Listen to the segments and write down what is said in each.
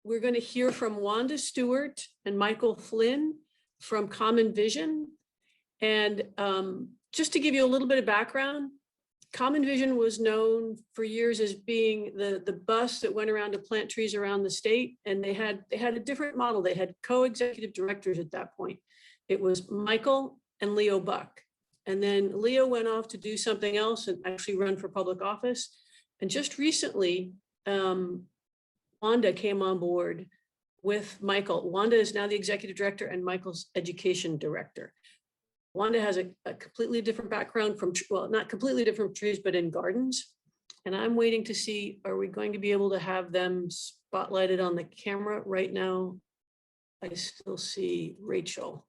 we're going to hear from Wanda Stewart and Michael Flynn from Common Vision. And just to give you a little bit of background, Common Vision was known for years as being the bus that went around to plant trees around the state. And they had a different model. They had co-executive directors at that point. It was Michael and Leo Buck. And then Leo went off to do something else and actually run for public office. And just recently, Wanda came on board with Michael. Wanda is now the executive director and Michael's education director. Wanda has a completely different background from, well, not completely different trees, but in gardens. And I'm waiting to see, are we going to be able to have them spotlighted on the camera right now? I still see Rachel.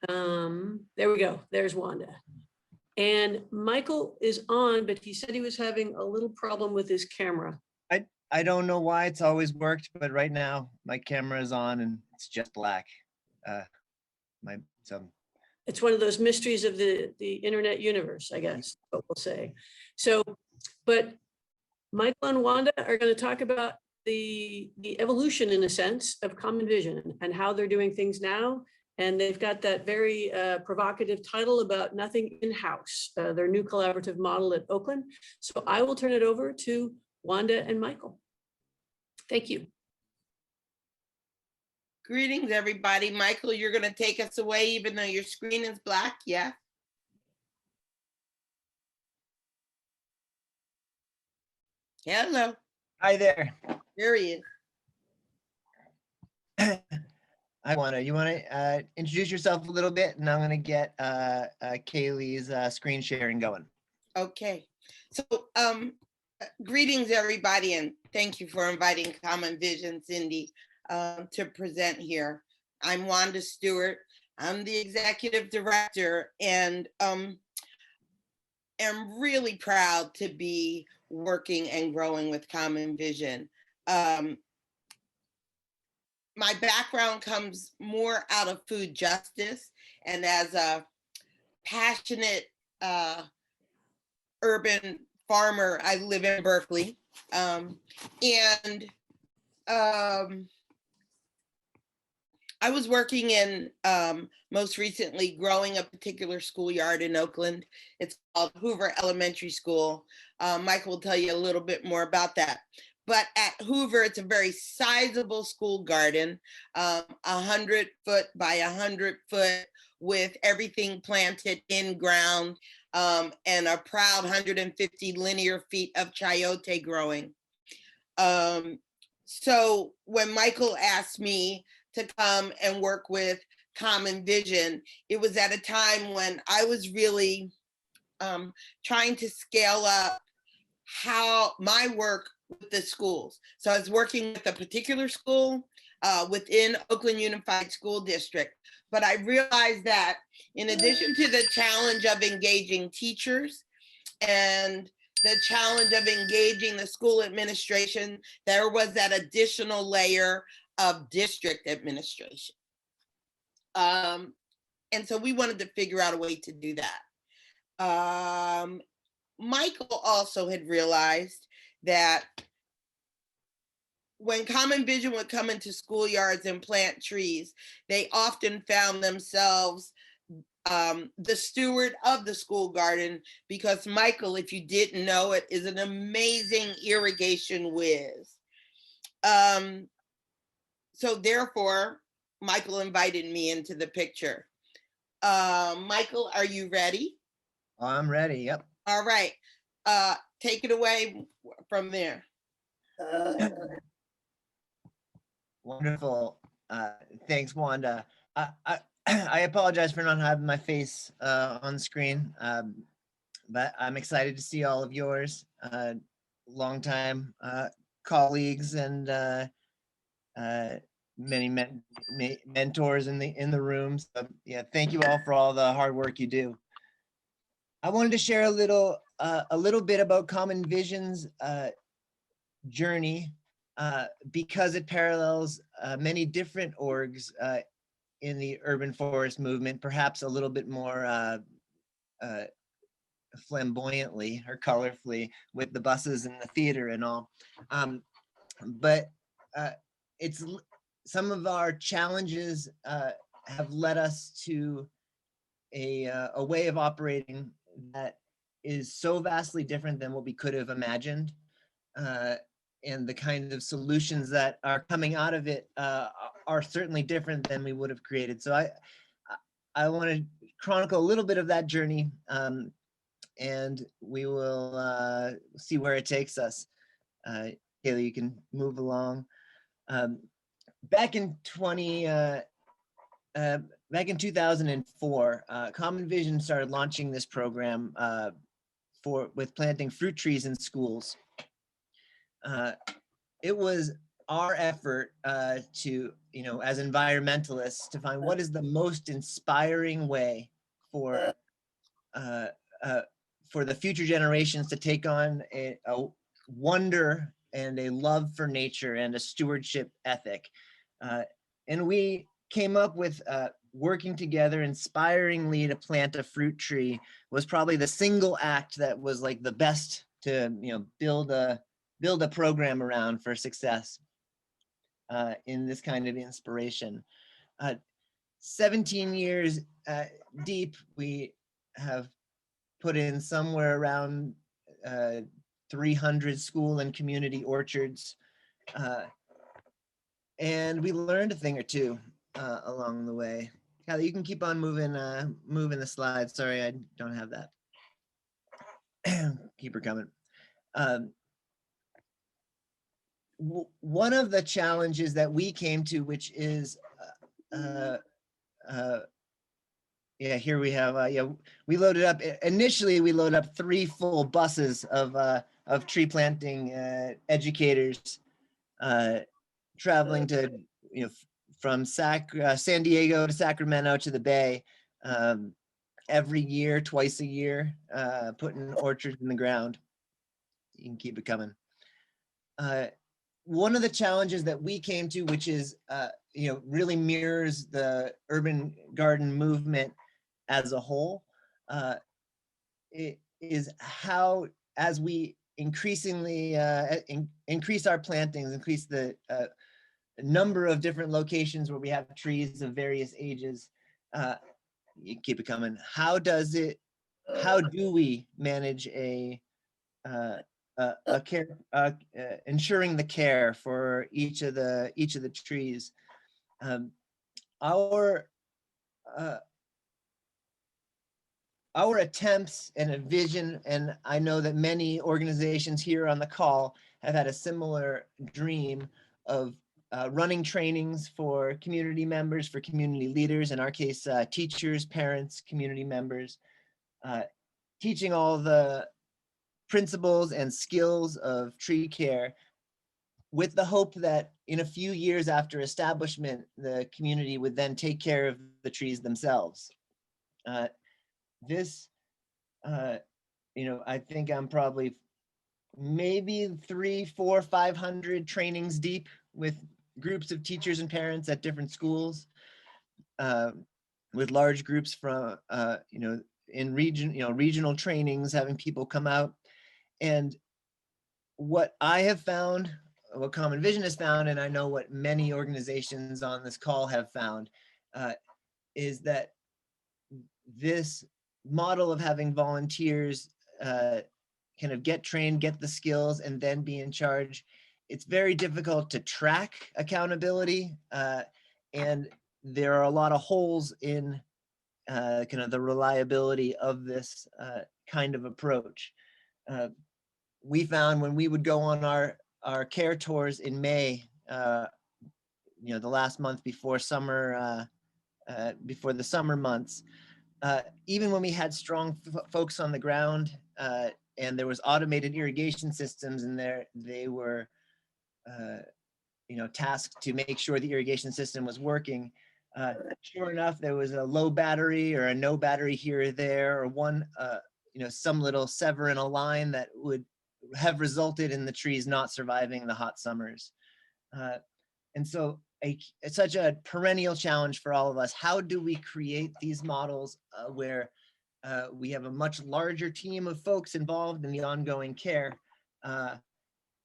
There we go. There's Wanda. And Michael is on, but he said he was having a little problem with his camera. I don't know why it's always worked, but right now my camera is on and it's just black. It's one of those mysteries of the internet universe, I guess, what we'll say. So, but Michael and Wanda are going to talk about the evolution, in a sense, of Common Vision and how they're doing things now. And they've got that very provocative title about nothing in-house, their new collaborative model at Oakland. So I will turn it over to Wanda and Michael. Thank you. Greetings, everybody. Michael, you're going to take us away, even though your screen is black, yeah? Hello. Hi there. There he is. You want to introduce yourself a little bit, and I'm going to get Kaylee's screen sharing going. Okay. So, greetings, everybody, and thank you for inviting Common Vision, Cindy, to present here. I'm Wanda Stewart. I'm the executive director, and am really proud to be working and growing with Common Vision. My background comes more out of food justice, and as a passionate urban farmer, I live in Berkeley, I was working in, most recently, growing a particular schoolyard in Oakland. It's called Hoover Elementary School. Michael will tell you a little bit more about that. But at Hoover, it's a very sizable school garden, 100-foot by 100-foot, with everything planted in ground, and a proud 150 linear feet of chayote growing. So when Michael asked me to come and work with Common Vision, it was at a time when I was really trying to scale up how my work with the schools. So I was working with a particular school within Oakland Unified School District, but I realized that in addition to the challenge of engaging teachers and the challenge of engaging the school administration, there was that additional layer of district administration. And so we wanted to figure out a way to do that. Michael also had realized that when Common Vision would come into schoolyards and plant trees, they often found themselves the steward of the school garden, because Michael, if you didn't know it, is an amazing irrigation whiz. So therefore, Michael invited me into the picture. Michael, are you ready? I'm ready, yep. All right, take it away from there. Wonderful. Thanks, Wanda. I apologize for not having my face on the screen, but I'm excited to see all of yours, longtime colleagues and many mentors in the room. So yeah, thank you all for all the hard work you do. I wanted to share a little bit about Common Vision's journey, because it parallels many different orgs in the urban forest movement, perhaps a little bit more flamboyantly or colorfully with the buses and the theater and all. But it's some of our challenges have led us to a way of operating that is so vastly different than what we could have imagined. And the kind of solutions that are coming out of it are certainly different than we would have created. So I want to chronicle a little bit of that journey, and we will see where it takes us. Kayla, you can move along. Back in 2004, Common Vision started launching this program with planting fruit trees in schools. It was our effort to, as environmentalists, to find what is the most inspiring way for the future generations to take on a wonder and a love for nature and a stewardship ethic. And we came up with working together inspiringly to plant a fruit tree was probably the single act that was like the best to build a program around for success in this kind of inspiration. 17 years deep, we have put in somewhere around 300 school and community orchards. And we learned a thing or two along the way. Callie, you can keep on moving the slides. Sorry, I don't have that. Keep her coming. One of the challenges that we came to, which is, here we have, we loaded up, initially we loaded up 3 full buses of tree planting educators traveling to, from San Diego to Sacramento to the Bay every year, twice a year, putting orchards in the ground. You can keep it coming. One of the challenges that we came to, which is, really mirrors the urban garden movement as a whole, it is how, as we increasingly increase our plantings, increase the number of different locations where we have trees of various ages, you can keep it coming. How do we manage ensuring the care for each of the trees? Our attempts and a vision, and I know that many organizations here on the call have had a similar dream of running trainings for community members, for community leaders, in our case, teachers, parents, community members, teaching all the principles and skills of tree care, with the hope that in a few years after establishment, the community would then take care of the trees themselves. I think I'm probably maybe 300, 400, 500 trainings deep with groups of teachers and parents at different schools, with large groups from, in regional trainings, having people come out. And what I have found, what Common Vision has found, and I know what many organizations on this call have found, is that this model of having volunteers kind of get trained, get the skills, and then be in charge, it's very difficult to track accountability, and there are a lot of holes in kind of the reliability of this kind of approach. We found when we would go on our care tours in May, the last month before summer, before the summer months, even when we had strong folks on the ground, and there was automated irrigation systems in there, they were, tasked to make sure the irrigation system was working. Sure enough, there was a low battery or a no battery here or there, or one, some little sever in a line that would have resulted in the trees not surviving the hot summers. And so it's such a perennial challenge for all of us. How do we create these models where we have a much larger team of folks involved in the ongoing care,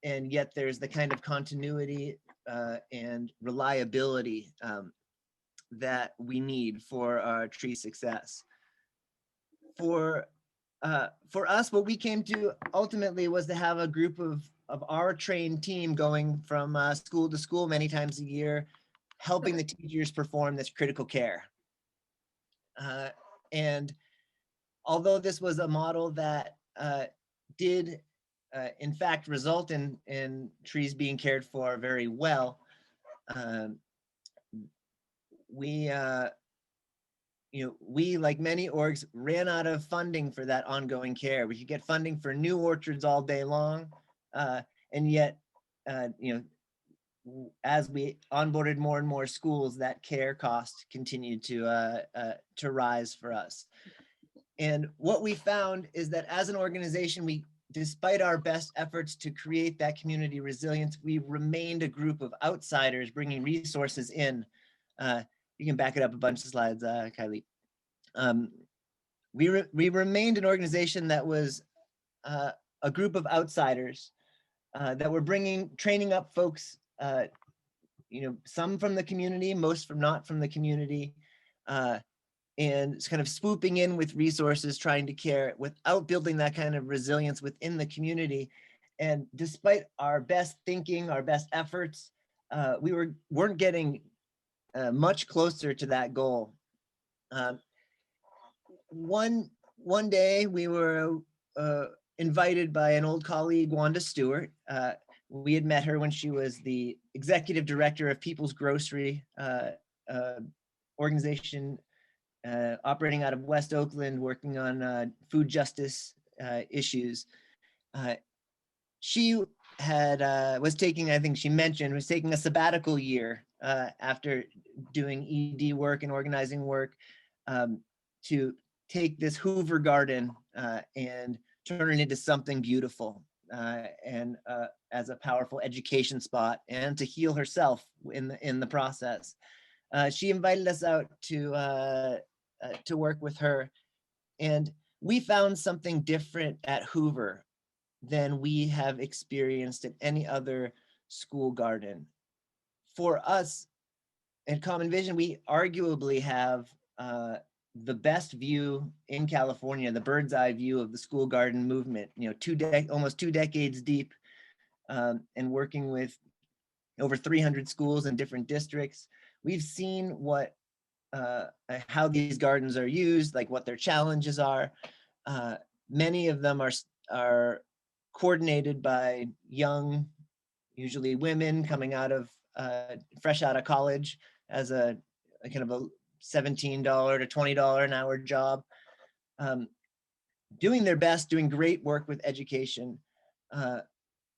and yet there's the kind of continuity and reliability that we need for our tree success. For us, what we came to ultimately was to have a group of our trained team going from school to school many times a year, helping the teachers perform this critical care. And although this was a model that did in fact result in trees being cared for very well, we we, like many orgs, ran out of funding for that ongoing care. We could get funding for new orchards all day long, and yet, as we onboarded more and more schools, that care cost continued to rise for us. And what we found is that as an organization, despite our best efforts to create that community resilience, we remained a group of outsiders bringing resources in. You can back it up a bunch of slides, Kylie. We remained an organization that was a group of outsiders that were training up folks, some from the community, most not from the community, and kind of swooping in with resources, trying to care without building that kind of resilience within the community. And despite our best thinking, our best efforts, we weren't getting much closer to that goal. One day we were invited by an old colleague, Wanda Stewart. We had met her when she was the executive director of People's Grocery organization operating out of West Oakland, working on food justice issues. She was taking, I think she mentioned, was taking a sabbatical year after doing ED work and organizing work to take this Hoover Garden and turn it into something beautiful and as a powerful education spot, and to heal herself in the process. She invited us out to work with her, and we found something different at Hoover than we have experienced at any other school garden. For us at Common Vision, we arguably have the best view in California, the bird's eye view of the school garden movement, almost 2 decades deep, and working with over 300 schools in different districts. We've seen how these gardens are used, like what their challenges are. Many of them are coordinated by young, usually women, coming out of fresh out of college as a kind of a $17 to $20 an hour job, doing their best, doing great work with education,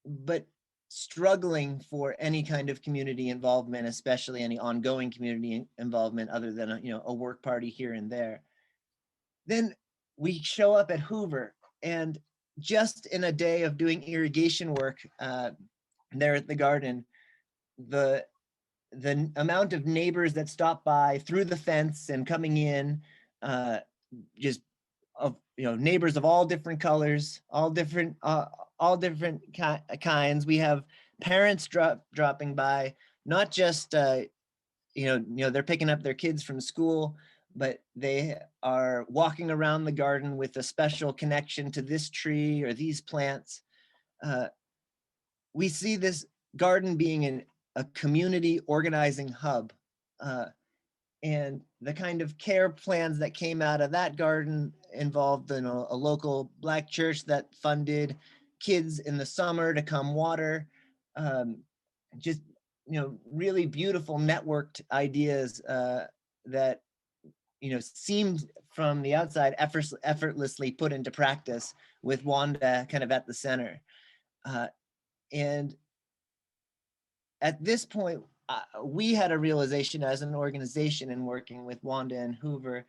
but struggling for any kind of community involvement, especially any ongoing community involvement other than a work party here and there. Then we show up at Hoover, and just in a day of doing irrigation work there at the garden, the amount of neighbors that stop by through the fence and coming in, neighbors of all different colors, all different kinds. We have parents dropping by, not just they're picking up their kids from school, but they are walking around the garden with a special connection to this tree or these plants. We see this garden being a community organizing hub, and the kind of care plans that came out of that garden involved a local Black church that funded kids in the summer to come water. Just really beautiful networked ideas that seemed from the outside effortlessly put into practice, with Wanda kind of at the center. And at this point, we had a realization as an organization in working with Wanda and Hoover,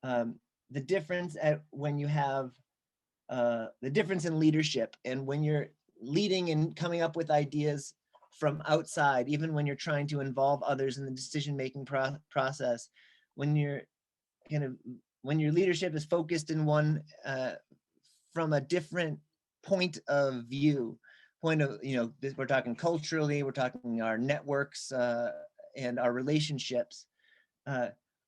the difference when you have the difference in leadership, and when you're leading and coming up with ideas from outside, even when you're trying to involve others in the decision-making process, when your leadership is focused in one from a different point of view, point of, we're talking culturally, we're talking our networks and our relationships,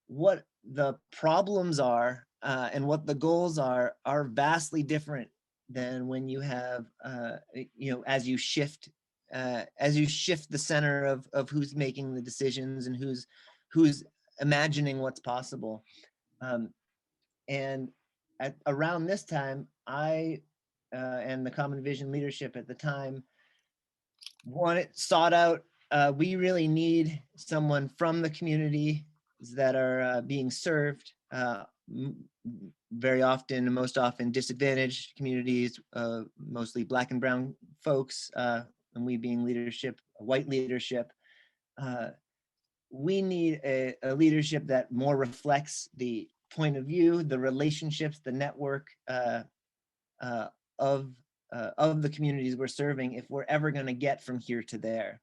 what the problems are and what the goals are vastly different than when you have, as you shift the center of who's making the decisions and who's imagining what's possible. And around this time, I and the Common Vision leadership at the time sought out, we really need someone from the community that are being served, very often, most often disadvantaged communities, mostly Black and brown folks, and we being leadership, white leadership. We need a leadership that more reflects the point of view, the relationships, the network of the communities we're serving, if we're ever going to get from here to there.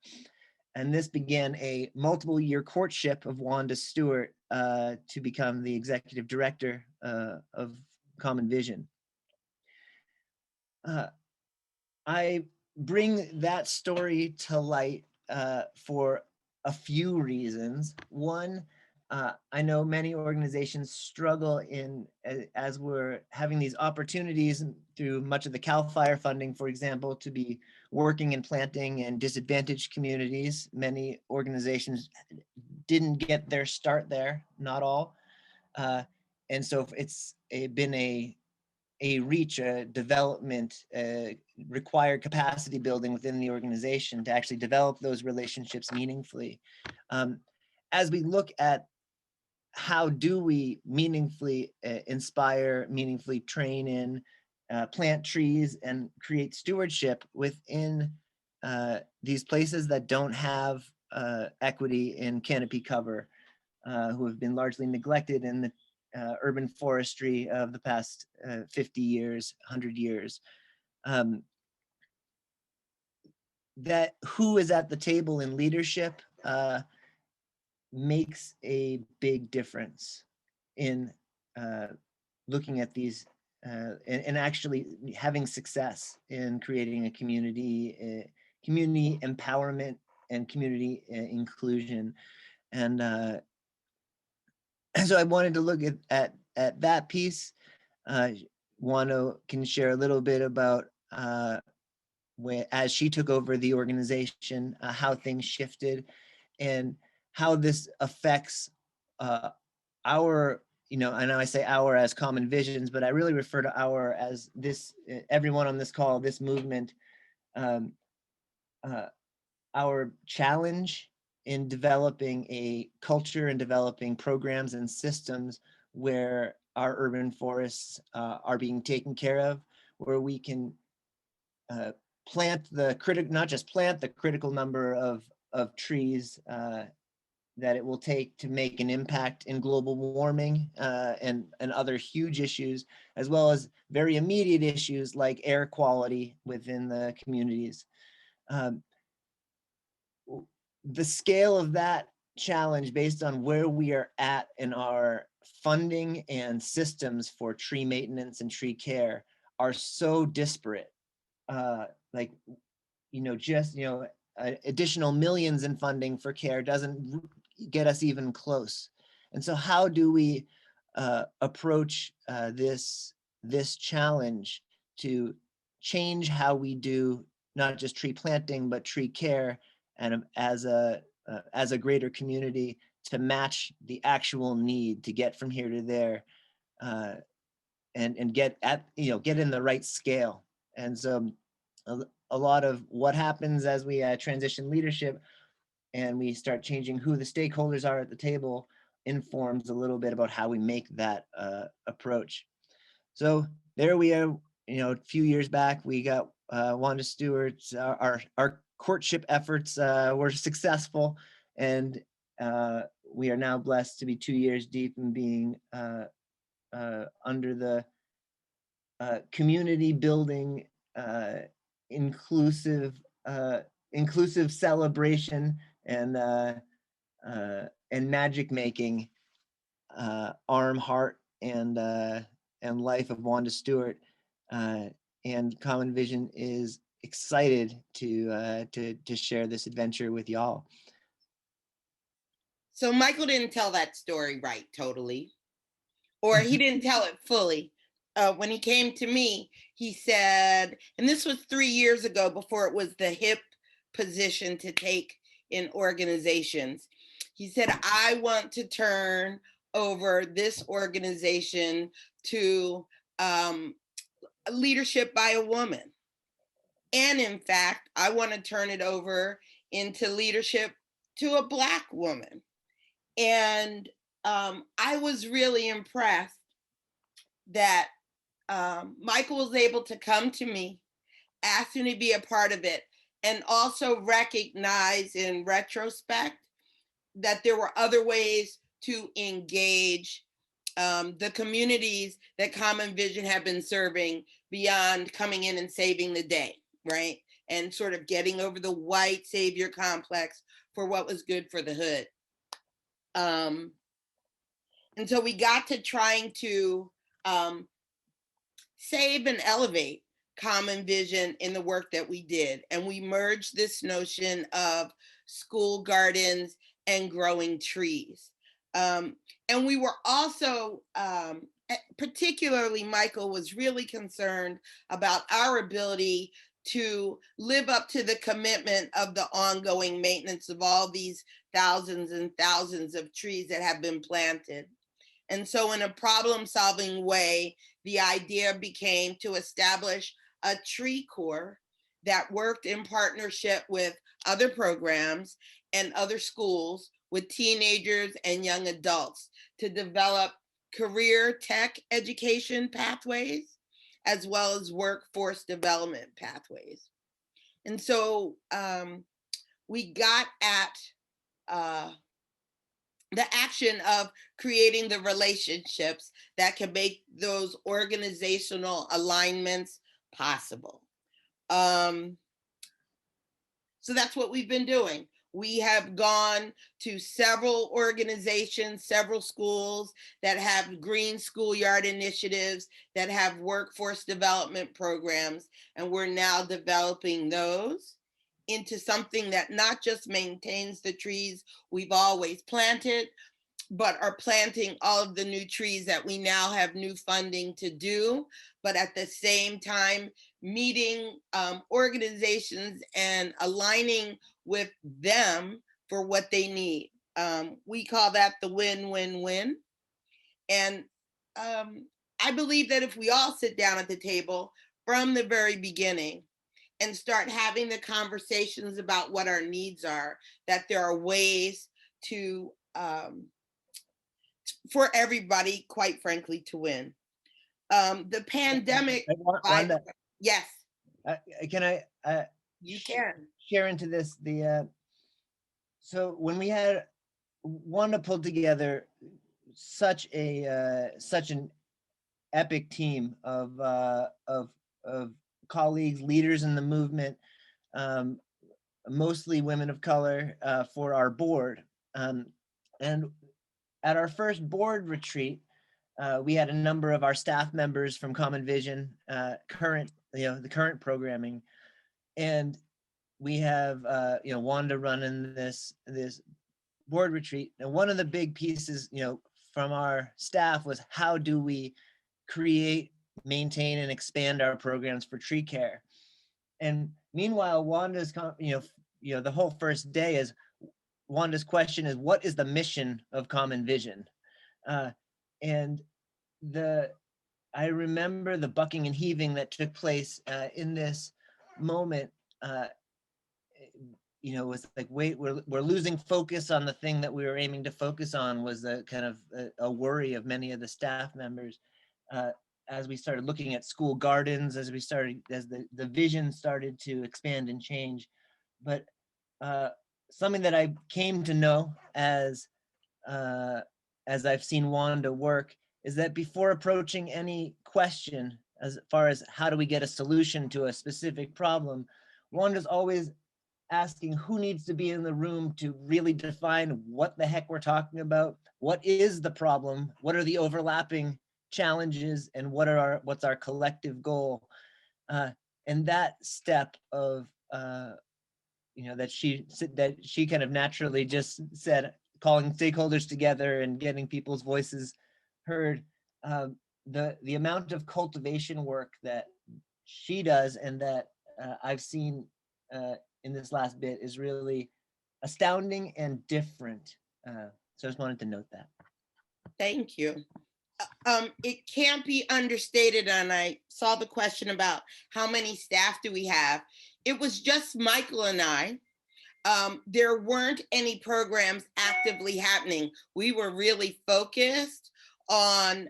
And this began a multiple year courtship of Wanda Stewart to become the executive director of Common Vision. I bring that story to light for a few reasons. One, I know many organizations struggle as we're having these opportunities through much of the CAL FIRE funding, for example, to be working and planting in disadvantaged communities. Many organizations didn't get their start there, not all. And so it's been a development, required capacity building within the organization to actually develop those relationships meaningfully. As we look at how do we meaningfully inspire, meaningfully train in, plant trees and create stewardship within these places that don't have equity in canopy cover, who have been largely neglected in the urban forestry of the past 50 years, 100 years. That who is at the table in leadership makes a big difference in looking at these and actually having success in creating a community empowerment and community inclusion. And so I wanted to look at that piece. Wanda can share a little bit about as she took over the organization, how things shifted and how this affects our, I know I say our as Common Visions, but I really refer to our as this, everyone on this call, this movement, our challenge in developing a culture and developing programs and systems where our urban forests are being taken care of, where we can plant not just plant the critical number of trees that it will take to make an impact in global warming and other huge issues, as well as very immediate issues like air quality within the communities. The scale of that challenge based on where we are at in our funding and systems for tree maintenance and tree care are so disparate. Additional millions in funding for care doesn't get us even close. And so how do we approach this challenge to change how we do not just tree planting, but tree care, and as a greater community to match the actual need to get from here to there, and get in the right scale. And so a lot of what happens as we transition leadership and we start changing who the stakeholders are at the table informs a little bit about how we make that approach. So there we are, a few years back, we got Wanda Stewart. Our courtship efforts were successful, and we are now blessed to be 2 years deep in being under the community building, inclusive celebration and magic making arm, heart, and life of Wanda Stewart. And Common Vision is excited to share this adventure with y'all. So Michael didn't tell that story right, totally, or he didn't tell it fully. When he came to me, he said, and this was 3 years ago before it was the hip position to take in organizations. He said, I want to turn over this organization to leadership by a woman. And in fact, I want to turn it over into leadership to a Black woman. And I was really impressed that Michael was able to come to me, ask me to be a part of it, and also recognize in retrospect that there were other ways to engage the communities that Common Vision have been serving beyond coming in and saving the day, right? And sort of getting over the white savior complex for what was good for the hood. And so we got to trying to save and elevate Common Vision in the work that we did. And we merged this notion of school gardens and growing trees. And we were also, particularly Michael was really concerned about our ability to live up to the commitment of the ongoing maintenance of all these thousands and thousands of trees that have been planted. And so in a problem-solving way, the idea became to establish a tree corps that worked in partnership with other programs and other schools with teenagers and young adults to develop career tech education pathways, as well as workforce development pathways. And so we got at the action of creating the relationships that can make those organizational alignments possible. So that's what we've been doing. We have gone to several organizations, several schools that have green schoolyard initiatives, that have workforce development programs, and we're now developing those into something that not just maintains the trees we've always planted, but are planting all of the new trees that we now have new funding to do, but at the same time, meeting organizations and aligning with them for what they need. We call that the win-win-win. And I believe that if we all sit down at the table from the very beginning and start having the conversations about what our needs are, that there are ways to, for everybody, quite frankly, to win. The pandemic, Wanda, yes, can I you can share into this? So when we had Wanda pulled together such an epic team of colleagues, leaders in the movement, mostly women of color, for our board. And at our first board retreat, we had a number of our staff members from Common Vision, the current programming, and we have Wanda running this board retreat. And one of the big pieces, from our staff was, how do we create, maintain, and expand our programs for tree care? And meanwhile, Wanda's, the whole first day is, Wanda's question is, what is the mission of Common Vision? And I remember the bucking and heaving that took place in this moment. Was like, wait, we're losing focus on the thing that we were aiming to focus on, was a kind of a worry of many of the staff members. As we started looking at school gardens, as the vision started to expand and change. But something that I came to know as I've seen Wanda work is that before approaching any question, as far as how do we get a solution to a specific problem, Wanda's always asking who needs to be in the room to really define what the heck we're talking about, what is the problem, what are the overlapping challenges, and what's our collective goal. And that step of, that she kind of naturally just said, calling stakeholders together and getting people's voices heard, the amount of cultivation work that she does and that I've seen in this last bit is really astounding and different. So I just wanted to note that. Thank you. It can't be understated, and I saw the question about how many staff do we have. It was just Michael and I. There weren't any programs actively happening. We were really focused on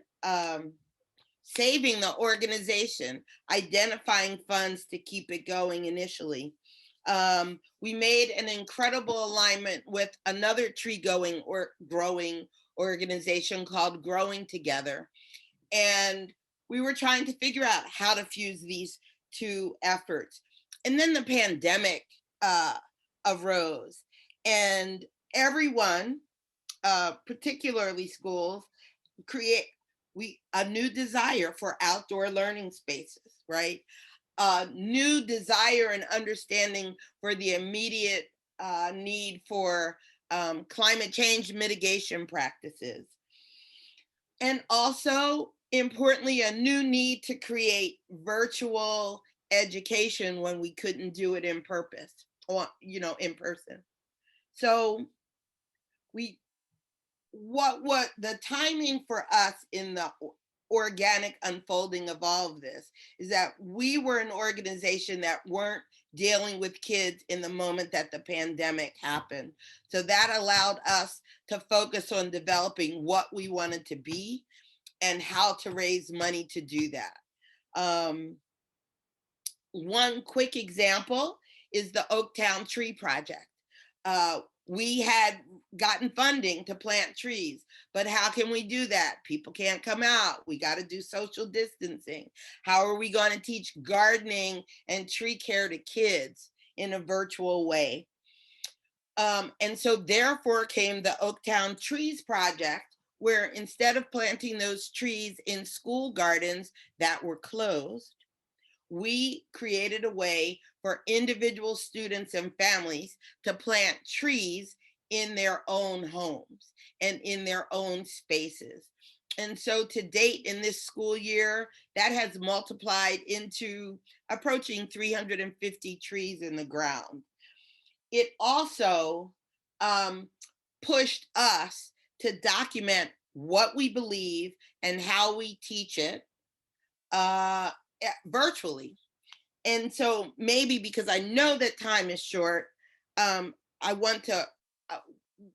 saving the organization, identifying funds to keep it going initially. We made an incredible alignment with another tree going or growing organization called Growing Together. And we were trying to figure out how to fuse these two efforts. And then the pandemic arose, and everyone, particularly schools, create a new desire for outdoor learning spaces, right? A new desire and understanding for the immediate need for climate change mitigation practices. And also, importantly, a new need to create virtual education when we couldn't do it in purpose, or in person. So what the timing for us in the organic unfolding of all of this is that we were an organization that weren't dealing with kids in the moment that the pandemic happened. So that allowed us to focus on developing what we wanted to be and how to raise money to do that. One quick example is the Oaktown Tree Project. We had gotten funding to plant trees, but how can we do that? People can't come out. We got to do social distancing. How are we going to teach gardening and tree care to kids in a virtual way? And so therefore came the Oaktown Trees Project, where instead of planting those trees in school gardens that were closed, we created a way for individual students and families to plant trees in their own homes and in their own spaces. And so to date in this school year, that has multiplied into approaching 350 trees in the ground. It also pushed us to document what we believe and how we teach it virtually. And so maybe because I know that time is short, I want to,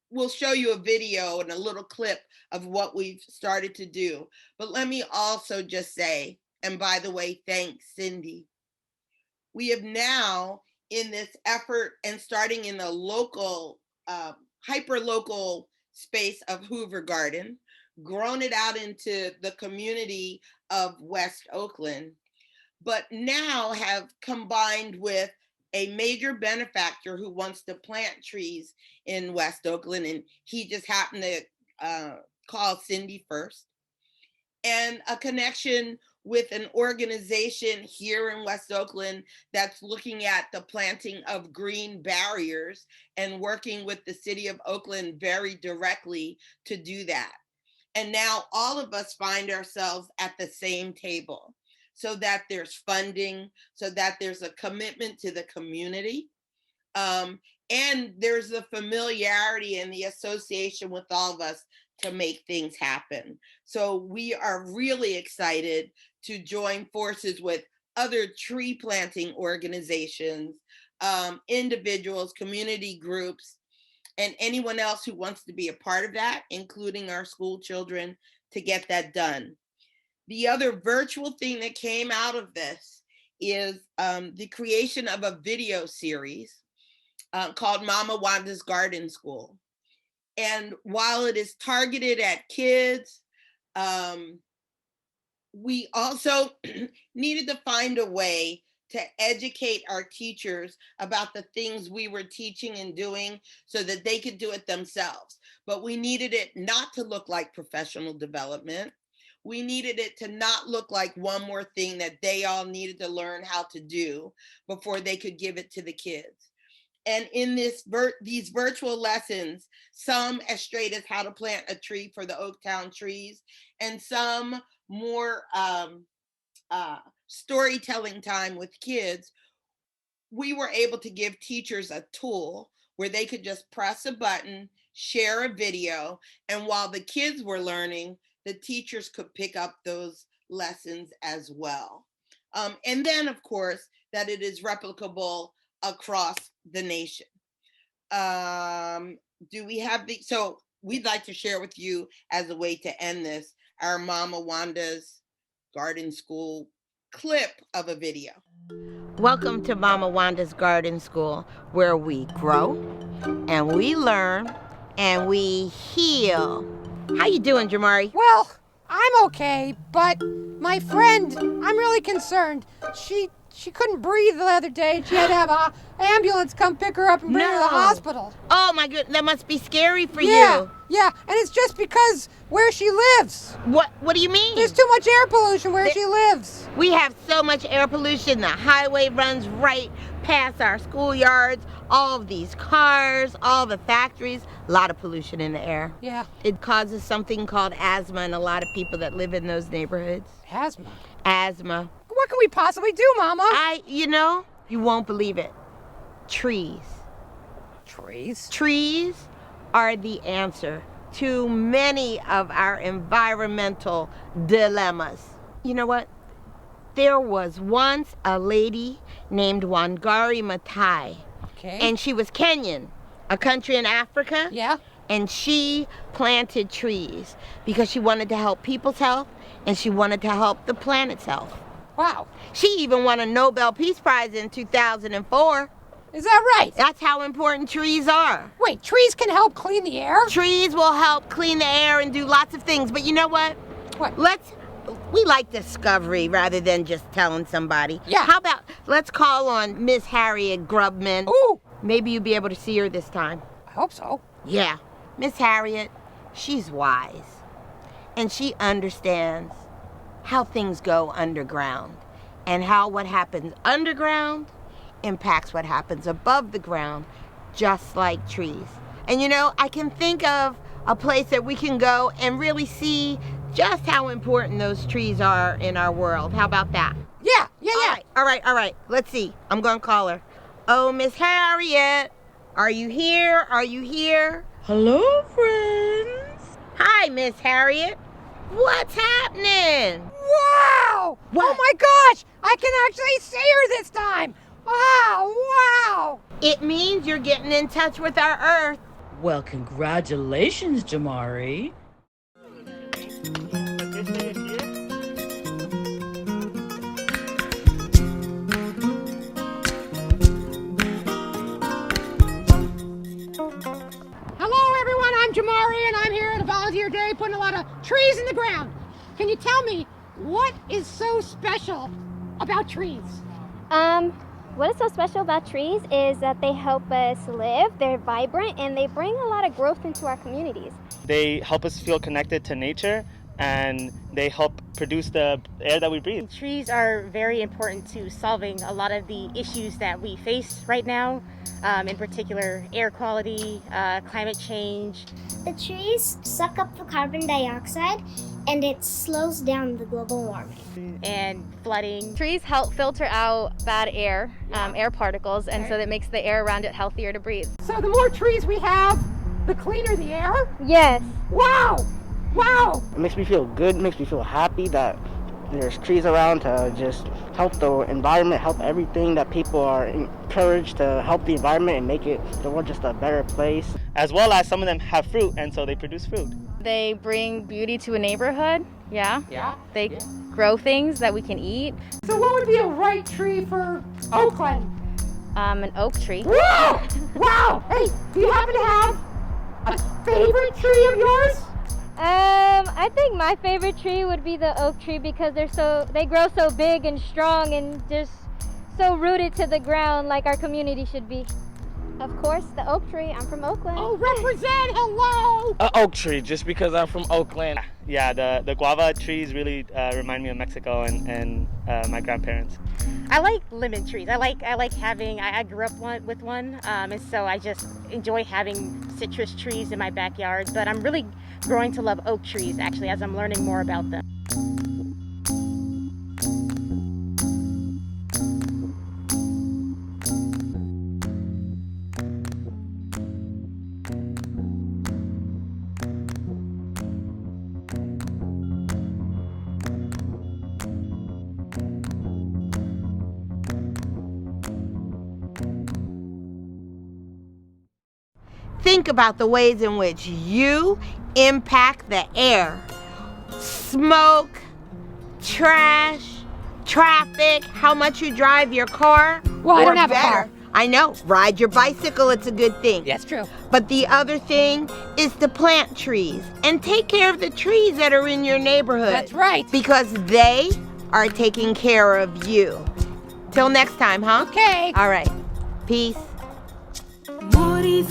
we'll show you a video and a little clip of what we've started to do. But let me also just say, and by the way, thanks, Cindy. We have now, in this effort and starting in the local, hyper-local space of Hoover Garden, grown it out into the community of West Oakland, but now have combined with a major benefactor who wants to plant trees in West Oakland, and he just happened to call Cindy first, and a connection with an organization here in West Oakland that's looking at the planting of green barriers and working with the city of Oakland very directly to do that. And now all of us find ourselves at the same table, so that there's funding, so that there's a commitment to the community, and there's the familiarity and the association with all of us to make things happen. So we are really excited to join forces with other tree planting organizations, individuals, community groups, and anyone else who wants to be a part of that, including our school children, to get that done. The other virtual thing that came out of this is the creation of a video series called Mamawandas Garden School. And while it is targeted at kids, we also needed to find a way to educate our teachers about the things we were teaching and doing so that they could do it themselves. But we needed it not to look like professional development. we needed it to not look like one more thing that they all needed to learn how to do before they could give it to the kids. And in these virtual lessons, some as straight as how to plant a tree for the Oaktown trees, and some more storytelling time with kids, we were able to give teachers a tool where they could just press a button, share a video, and while the kids were learning, the teachers could pick up those lessons as well. And then, of course, that it is replicable across the nation. Do we have so we'd like to share with you as a way to end this, our Mamawandas Garden School clip of a video. Welcome to Mamawandas Garden School, where we grow and we learn and we heal. How you doing, Jamari? Well, I'm okay, but my friend, I'm really concerned. She couldn't breathe the other day. She had to have an ambulance come pick her up and bring her to the hospital. Oh my goodness, that must be scary for you. Yeah, and it's just because where she lives. What do you mean? There's too much air pollution where she lives. We have so much air pollution. The highway runs right past our schoolyards. All of these cars, all the factories, a lot of pollution in the air. Yeah. It causes something called asthma in a lot of people that live in those neighborhoods. Asthma? Asthma. What can we possibly do, Mama? You won't believe it. Trees. Trees? Trees are the answer to many of our environmental dilemmas. You know what? There was once a lady named Wangari Maathai. Okay. And she was Kenyan, a country in Africa. Yeah. And she planted trees because she wanted to help people's health and she wanted to help the planet's health. Wow. She even won a Nobel Peace Prize in 2004. Is that right? That's how important trees are. Wait, trees can help clean the air? Trees will help clean the air and do lots of things, but you know what? What? We like discovery rather than just telling somebody. Yeah. How about let's call on Miss Harriet Grubman. Ooh. Maybe you'll be able to see her this time. I hope so. Yeah. Miss Harriet, she's wise. And she understands how things go underground and how what happens underground impacts what happens above the ground, just like trees. And I can think of a place that we can go and really see just how important those trees are in our world. How about that? Yeah. All right. Let's see. I'm gonna call her. Oh, Miss Harriet, are you here? Hello, friends. Hi, Miss Harriet. What's happening? Wow! What? Oh my gosh! I can actually see her this time! Wow! It means you're getting in touch with our Earth. Well, congratulations, Jamari. Hello everyone, I'm Jamari and I'm here at a volunteer day putting a lot of trees in the ground. Can you tell me what is so special about trees? What is so special about trees is that they help us live, they're vibrant, and they bring a lot of growth into our communities. They help us feel connected to nature, and they help produce the air that we breathe. Trees are very important to solving a lot of the issues that we face right now, in particular air quality, climate change. The trees suck up the carbon dioxide and it slows down the global warming. And flooding. Trees help filter out bad air, air particles, and so that makes the air around it healthier to breathe. So the more trees we have, the cleaner the air? Yes. Wow! It makes me feel good, makes me feel happy that there's trees around to just help the environment, help everything, that people are encouraged to help the environment and make the world just a better place. As well as some of them have fruit, and so they produce fruit. They bring beauty to a neighborhood, They grow things that we can eat. So what would be a right tree for Oakland? An oak tree. Wow! Hey, do you happen to have a favorite tree of yours? I think my favorite tree would be the oak tree because they grow so big and strong and just so rooted to the ground like our community should be. Of course, the oak tree. I'm from Oakland. Oh, represent! Hello! An oak tree, just because I'm from Oakland. yeah, the guava trees really remind me of Mexico and my grandparents. I like lemon trees. I like having. I grew up with one, and so I just enjoy having citrus trees in my backyard. But I'm really growing to love oak trees actually as I'm learning more about them. Think about the ways in which you impact the air. Smoke, trash, traffic, how much you drive your car. Well, I or don't have a better, car. I know, ride your bicycle, it's a good thing. That's true. But the other thing is to plant trees and take care of the trees that are in your neighborhood. That's right. Because they are taking care of you. Till next time, huh? Okay. All right. Peace. Mori